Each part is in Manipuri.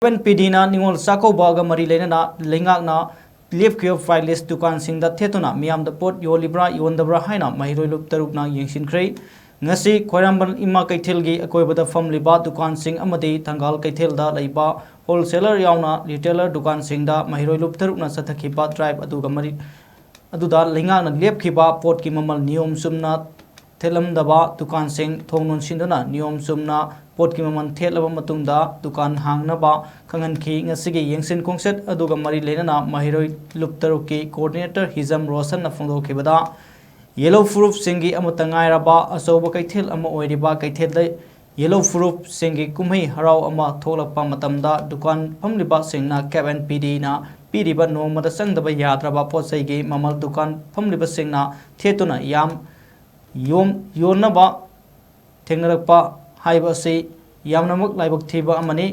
PDना निngol साकोबागा मरी लेना लेंगाकना लेफ्ट फाइलिस दुकान सिंगदा थेतुना मियामदा पोट योलिब्रा योंदब्रा हाइना महिरोय लुप तरुकना यंगसिनख्रे ngasi khoiramban ima kaithelgi akoibada famliba dukan sing amadi thangal kaithelda leiba wholesaler yauna retailer dukan singda mahiroi lup tarukna sathakhiba tribe aduga mari aduda lengana lepkhiba pot ki mamal niyom sumna thelamdaba dukan sing thongnon sinduna niyom sumna pot ki maman thelaba matungda dukan hangnaba khanganki ngasigi yengsin kongset aduga mari lenana mahiroi lup taruki coordinator hizam rosan na phongdokhibada yellow fruit singi amutangai raba asoba kaithel ama oiriba kaithel yellow fruit singi kumhei harau ama tholakpa matamda dukan phamliba singna Kevin PD na piriba nomada sangdaba yadraba potsai gi mamal dukan phamliba singna thetuna yom yonaba thengrakpa haiba se yamnamak laibak thiba amani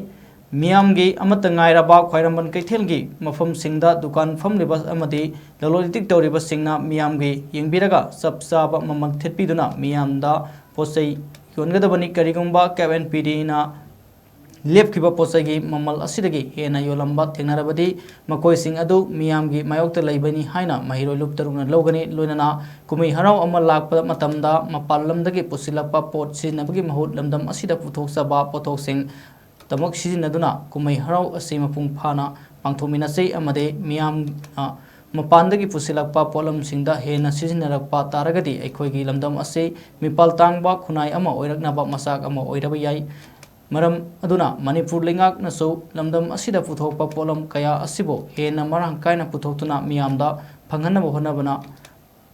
मियामगी अमतंगायरबा खोइरमबन कैथेलगी मफम सिंगदा दुकान फमलिबा अमदी ललोलिटिक तौरिबा सिंगना मियामगी यंगबिरगा सबसाबा ममल थेटपिदुना मियामदा पोसै योनगदबनी करिगुंबा केवन पीडीना लेपखिबा पोसैगी ममल असिदगी हेना योलंबा थेंगनरबदी मकोय सिंग अदु मियामगी मायोक्ता लैबनी हाइना महिरोय लुप तरुना लौगनी लोइनना कुमै हराव अमा लाकपा मतमदा मपाल लमदगी पुसिलपा पोट सिनबगी महूत लमदम असिदा पुथोकसबा पोथोकसिंग तमक सिजिनदुना कुमै हराव असे मपुंग फाना पांथोमिनासै अमदे मियाम मपानदगी पुसिलकपा पोलम सिंगदा हेना सिजिनरकपा तारगदी अखोयगी लमदम असे मिपाल तांगबा खुनाय अमा ओइरकनाबा मसाक अमा ओइरबा याय मरम अदुना मणिपुर लेंगाकनसु लमदम असिदा पुथोकपा पोलम कया असिबो हेना मरांग कायना पुथोकतुना मियामदा फंगनबा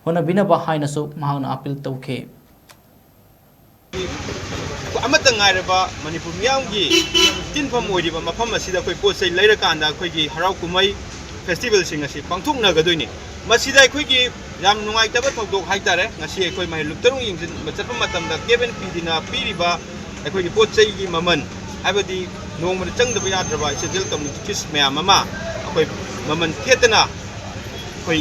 होनबिनबा हाइनसु महागना अपील तौखे मणिपुर मियामगी तिनफम ओइरिबा मफम असिदा कोइ पोसै लैरकांदा अखोइगी हराव कुमै फेस्टिवल सिंग असि पांथोकनगदोइनि मसिदा अखोइगी याम नुंगाइतबा थौदोक हाइतारे ngasi अखोइ माइ लुक्तरुंग यंजिन बचतपा मतमदा केबन पीदिना पीरिबा अखोइगी पोचैगी ममन हाइबदि नोंगमदा चंगदबा याद्रबा सेजल कम्युनिटीस मयाम अमा अखोइ ममन थेतना अखोइ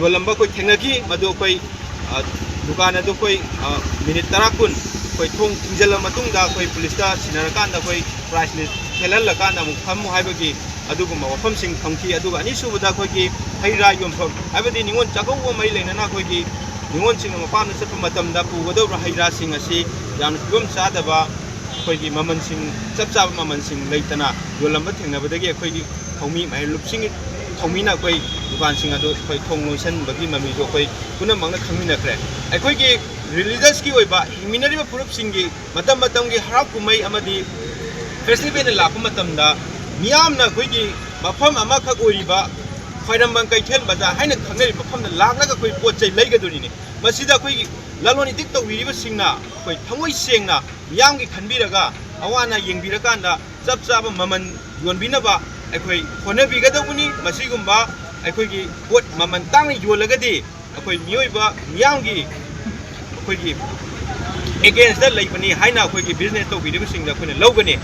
योलंबा कोइ थेंगनगी मदो अखोइ दुकान अदो कोइ मिनिट 10 कुन कोई थोंग थिंजल मतुंगदा कोई पुलिसता सिनरकांदा कोई प्राइस लिस्ट खेललकांदा मुख फम हाइबगी अदुगुम वफम सिंग थंगकी अदुगा अनिसुबदा कोइगी हैरा योमफम हाइबदी निंगोन चागौ मई लेनना कोइगी निंगोन सिंग मपाम चप मतमदा पुगदो हैरा सिंग असि याम फिबम चादबा कोइगी ममन सिंग चपचाब ममन सिंग लेतना योलंबा थेंगनबदगी कोइगी थौमी माइ लुपसिंग थौमीना कोइ दुकान सिंग अदु कोइ थोंग लोइसन बगी ममी जो कोइ पुनमंग खंगमिनख्रे अखोइगी रिलीजियस की ओइबा हिमिनरिबा पुरुप सिंगी मतम की हराव कुमै अमदी फेस्टिवल लाप मतमदा मियामना कोइगी मफम अमाखक ओइरिबा खोइरमबन कैथेल बाजार हाइना खंगरि मफम लागलगा कोइ पोचै लैगदुरिनि मसिदा कोइगी ललोनि टिक तौरिबा सिंगना कोइ थंगोइ सेंगना मियामगी खनबिरगा अवाना यंगबिरकांदा चप चाबा ममन योनबिनबा अखोइ होनबिगदबुनि मसिगुंबा अखोइगी पोट ममन तांग योलगदि अखोइ मियोइबा मियामगी अखोइगी अगेंस्ट द लैबनी हाइना अखोइगी बिजनेस तौबिरिबसिंगदा अखोइना लौगनी